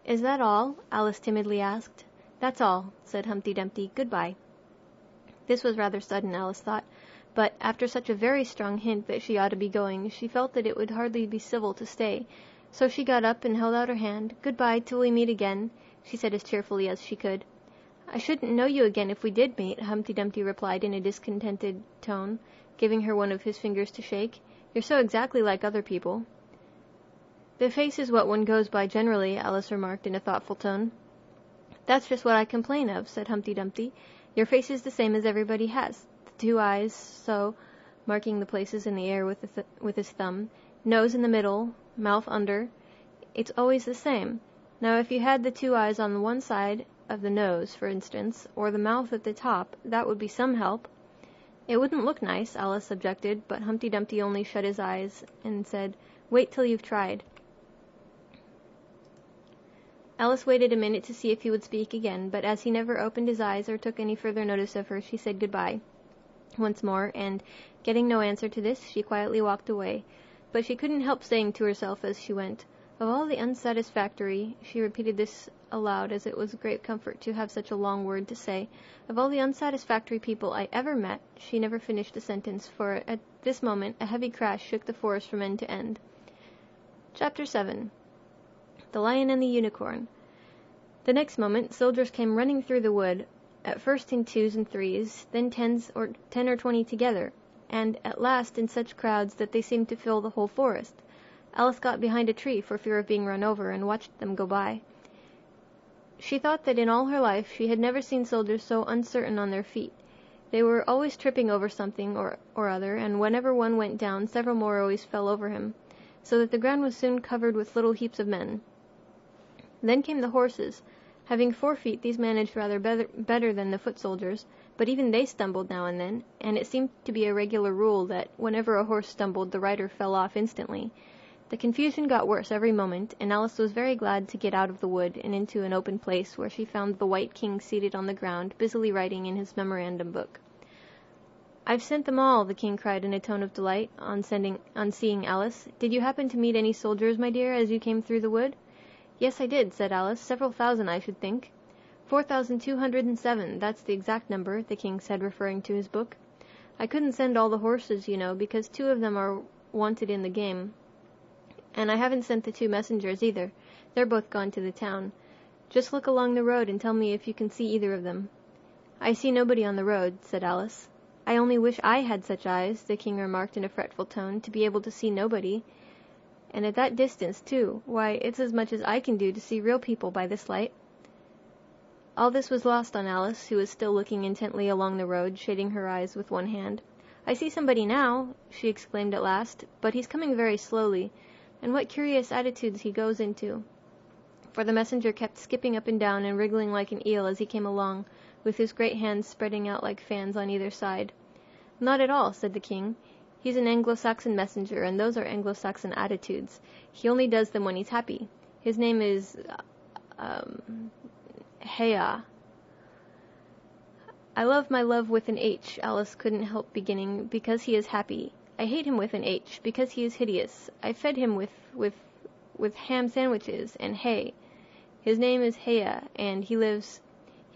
"Is that all?" Alice timidly asked. "That's all," said Humpty Dumpty. "Good-bye." This was rather sudden, Alice thought, but after such a very strong hint that she ought to be going, she felt that it would hardly be civil to stay, so she got up and held out her hand. "Good-bye till we meet again," she said as cheerfully as she could. "I shouldn't know you again if we did meet," Humpty Dumpty replied in a discontented tone, giving her one of his fingers to shake. "You're so exactly like other people." "The face is what one goes by generally," Alice remarked in a thoughtful tone. "That's just what I complain of," said Humpty Dumpty. "Your face is the same as everybody has. The two eyes, so," marking the places in the air with his thumb, "nose in the middle, mouth under. It's always the same. Now if you had the two eyes on one side of the nose, for instance, or the mouth at the top, that would be some help." "It wouldn't look nice," Alice objected, but Humpty Dumpty only shut his eyes and said, "Wait till you've tried." Alice waited a minute to see if he would speak again, but as he never opened his eyes or took any further notice of her, she said good-bye once more, and, getting no answer to this, she quietly walked away. But she couldn't help saying to herself as she went, "Of all the unsatisfactory," she repeated this aloud as it was a great comfort to have such a long word to say, "of all the unsatisfactory people I ever met," she never finished the sentence, for at this moment a heavy crash shook the forest from end to end. Chapter 7. The Lion and the Unicorn. The next moment soldiers came running through the wood, at first in 2s and 3s, then 10 or 20 together, and at last in such crowds that they seemed to fill the whole forest. Alice got behind a tree for fear of being run over, and watched them go by. She thought that in all her life she had never seen soldiers so uncertain on their feet. They were always tripping over something or other, and whenever one went down, several more always fell over him, so that the ground was soon covered with little heaps of men. Then came the horses. Having 4 feet, these managed rather better than the foot soldiers, but even they stumbled now and then, and it seemed to be a regular rule that whenever a horse stumbled, the rider fell off instantly. The confusion got worse every moment, and Alice was very glad to get out of the wood and into an open place, where she found the White King seated on the ground, busily writing in his memorandum book. "I've sent them all," the King cried in a tone of delight, on seeing Alice. "Did you happen to meet any soldiers, my dear, as you came through the wood?" "Yes, I did," said Alice. "Several thousand, I should think." 4,207, that's the exact number," the King said, referring to his book. "I couldn't send all the horses, you know, because 2 of them are wanted in the game. And I haven't sent the 2 messengers either. They're both gone to the town. Just look along the road and tell me if you can see either of them." "I see nobody on the road," said Alice. "I only wish I had such eyes," the King remarked in a fretful tone, "to be able to see nobody. And at that distance, too. Why, it's as much as I can do to see real people by this light." All this was lost on Alice, who was still looking intently along the road, shading her eyes with one hand. "I see somebody now," she exclaimed at last, "but he's coming very slowly, and what curious attitudes he goes into." For the messenger kept skipping up and down and wriggling like an eel as he came along, with his great hands spreading out like fans on either side. "Not at all," said the King. "He's an Anglo-Saxon messenger, and those are Anglo-Saxon attitudes. He only does them when he's happy. His name is, Heya." "I love my love with an H," Alice couldn't help beginning, "because he is happy. I hate him with an H, because he is hideous. I fed him with ham sandwiches and hay. His name is Heya, and he lives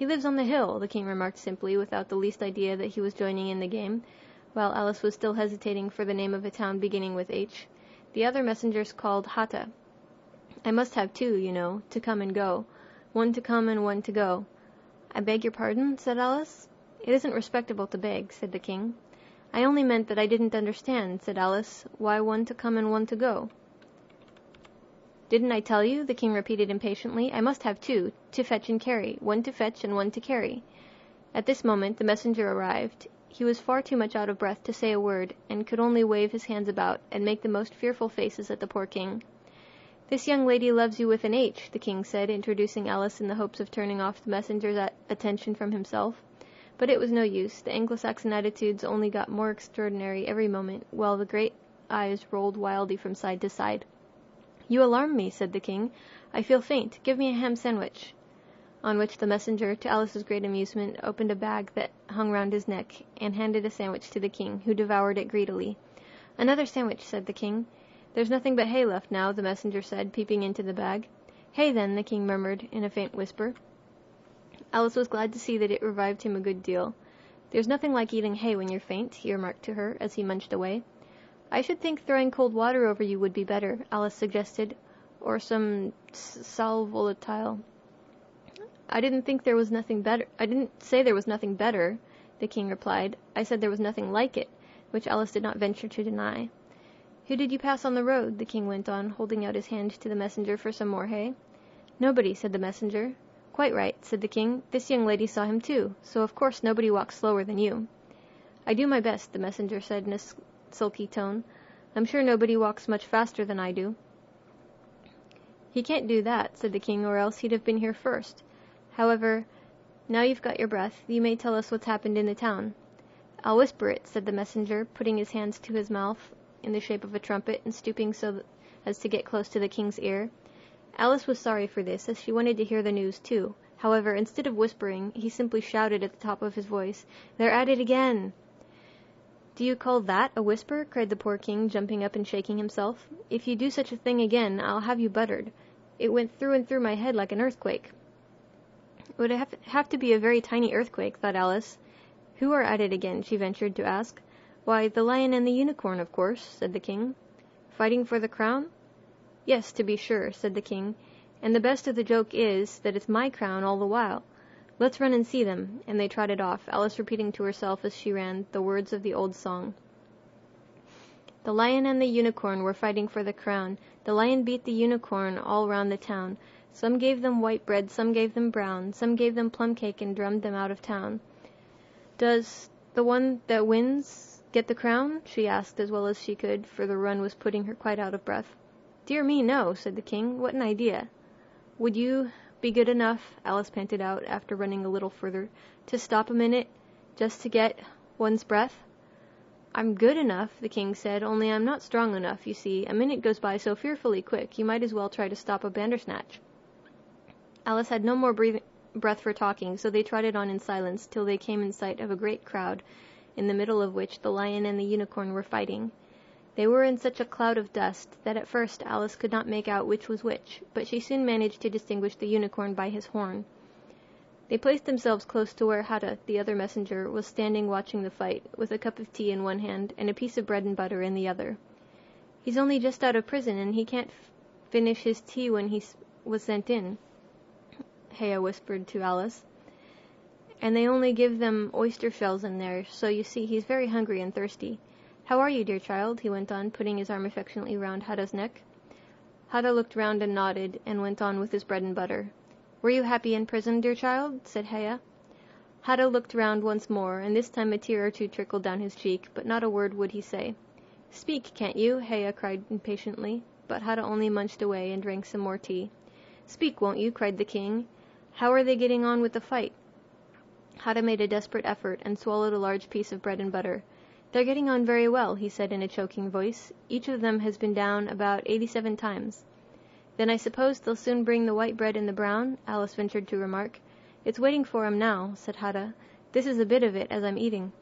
on the hill," the King remarked simply, without the least idea that he was joining in the game, while Alice was still hesitating for the name of a town beginning with H. "The other messenger's called Hata. I must have 2, you know, to come and go. 1 to come and 1 to go." "I beg your pardon?" said Alice. "It isn't respectable to beg," said the King. "I only meant that I didn't understand," said Alice. "Why 1 to come and 1 to go?" "Didn't I tell you?" the King repeated impatiently. "I must have 2, to fetch and carry. 1 to fetch and 1 to carry." At this moment the messenger arrived. He was far too much out of breath to say a word, and could only wave his hands about, and make the most fearful faces at the poor King. "This young lady loves you with an H," the King said, introducing Alice in the hopes of turning off the messenger's attention from himself. But it was no use. The Anglo-Saxon attitudes only got more extraordinary every moment, while the great eyes rolled wildly from side to side. "You alarm me," said the King. "I feel faint. Give me a ham sandwich." On which the messenger, to Alice's great amusement, opened a bag that hung round his neck, and handed a sandwich to the King, who devoured it greedily. "Another sandwich," said the King. "There's nothing but hay left now," the messenger said, peeping into the bag. "Hay, then," the king murmured in a faint whisper. Alice was glad to see that it revived him a good deal. "There's nothing like eating hay when you're faint," he remarked to her as he munched away. "I should think throwing cold water over you would be better," Alice suggested, "or some sal volatile." "I didn't say there was nothing better," the king replied. "I said there was nothing like it," which Alice did not venture to deny. "Who did you pass on the road?" the king went on, holding out his hand to the messenger for some more hay. "Nobody," said the messenger. "Quite right," said the king. "This young lady saw him too, so of course nobody walks slower than you." "I do my best," the messenger said in a sulky tone. "I'm sure nobody walks much faster than I do." "He can't do that," said the king, "or else he'd have been here first. However, now you've got your breath, you may tell us what's happened in the town." "I'll whisper it," said the messenger, putting his hands to his mouth in the shape of a trumpet and stooping so as to get close to the king's ear. Alice was sorry for this, as she wanted to hear the news too. However, instead of whispering, he simply shouted at the top of his voice, "They're at it again!" "Do you call that a whisper?" cried the poor king, jumping up and shaking himself. "If you do such a thing again, I'll have you buttered. It went through and through my head like an earthquake." "It would have to be a very tiny earthquake," thought Alice. "Who are at it again?" she ventured to ask. "Why, the Lion and the Unicorn, of course," said the king. "Fighting for the crown?" "Yes, to be sure," said the king. "And the best of the joke is that it's my crown all the while. Let's run and see them," and they trotted off, Alice repeating to herself as she ran the words of the old song. "The Lion and the Unicorn were fighting for the crown. The Lion beat the Unicorn all round the town. Some gave them white bread, some gave them brown, some gave them plum cake and drummed them out of town." "Does the one that wins get the crown?" she asked as well as she could, for the run was putting her quite out of breath. "Dear me, no," said the king. "What an idea!" "Would you be good enough," Alice panted out after running a little further, "to stop a minute, just to get one's breath?" "I'm good enough," the king said, "only I'm not strong enough, you see. A minute goes by so fearfully quick, you might as well try to stop a bandersnatch." Alice had no more breath for talking, so they trotted on in silence till they came in sight of a great crowd, in the middle of which the Lion and the Unicorn were fighting. They were in such a cloud of dust that at first Alice could not make out which was which, but she soon managed to distinguish the Unicorn by his horn. They placed themselves close to where Hata, the other messenger, was standing watching the fight, with a cup of tea in one hand and a piece of bread and butter in the other. "He's only just out of prison, and he can't finish his tea when he was sent in," Haya whispered to Alice. "And they only give them oyster shells in there, so you see he's very hungry and thirsty. How are you, dear child?" he went on, putting his arm affectionately round Hata's neck. Hata looked round and nodded, and went on with his bread and butter. "Were you happy in prison, dear child?" said Haya. Hata looked round once more, and this time a tear or two trickled down his cheek, but not a word would he say. "Speak, can't you?" Haya cried impatiently, but Hata only munched away and drank some more tea. "Speak, won't you?" cried the king. "How are they getting on with the fight?" Hata made a desperate effort and swallowed a large piece of bread and butter. "They're getting on very well," he said in a choking voice. "Each of them has been down about 87 times." "Then I suppose they'll soon bring the white bread and the brown?" Alice ventured to remark. "It's waiting for 'em now," said Hata. "This is a bit of it as I'm eating."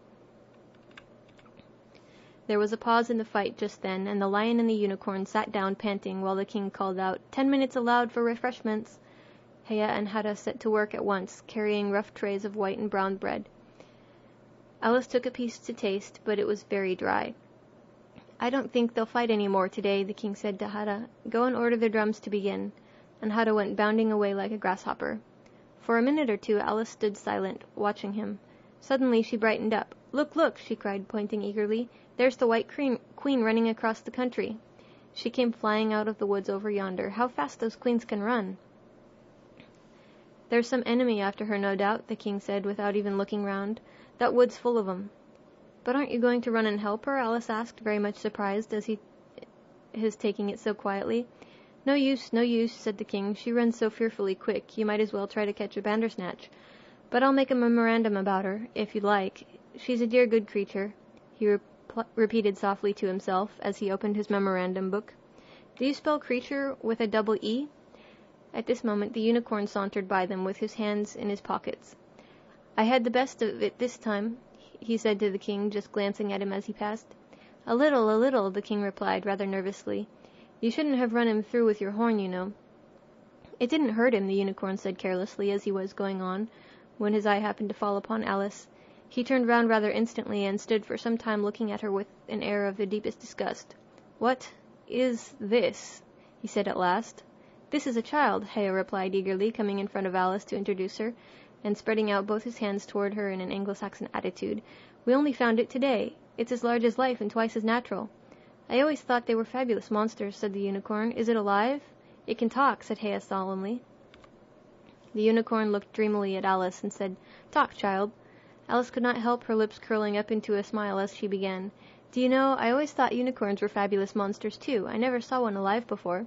There was a pause in the fight just then, and the Lion and the Unicorn sat down panting while the king called out, "10 minutes allowed for refreshments." Haya and Hata set to work at once, carrying rough trays of white and brown bread. Alice took a piece to taste, but it was very dry. "I don't think they'll fight any more today," the king said to Hata. "Go and order the drums to begin." And Hata went bounding away like a grasshopper. For a minute or two Alice stood silent, watching him. Suddenly she brightened up. "Look, look!" she cried, pointing eagerly. "There's the White Queen running across the country." She came flying out of the woods over yonder. "How fast those queens can run!" "There's some enemy after her, no doubt," the king said, without even looking round. "That wood's full of 'em." "But aren't you going to run and help her?" Alice asked, very much surprised at his taking it so quietly. "No use, no use," said the king. "She runs so fearfully quick, you might as well try to catch a bandersnatch. But I'll make a memorandum about her, if you like. She's a dear good creature," he repeated softly to himself, as he opened his memorandum book. "Do you spell creature with a double E?" At this moment the Unicorn sauntered by them with his hands in his pockets. "I had the best of it this time," he said to the king, just glancing at him as he passed. A little," the king replied, rather nervously. "You shouldn't have run him through with your horn, you know." It didn't hurt him, the unicorn said carelessly as he was going on, when his eye happened to fall upon Alice. He turned round rather instantly and stood for some time looking at her with an air of the deepest disgust. "What is this?" he said at last. "This is a child," Hea replied eagerly, coming in front of Alice to introduce her, and spreading out both his hands toward her in an Anglo-Saxon attitude. "We only found it today. It's as large as life and twice as natural." "I always thought they were fabulous monsters," said the unicorn. "Is it alive?" "It can talk," said Hea solemnly. The unicorn looked dreamily at Alice and said, "Talk, child." Alice could not help her lips curling up into a smile as she began. "Do you know, I always thought unicorns were fabulous monsters, too. I never saw one alive before."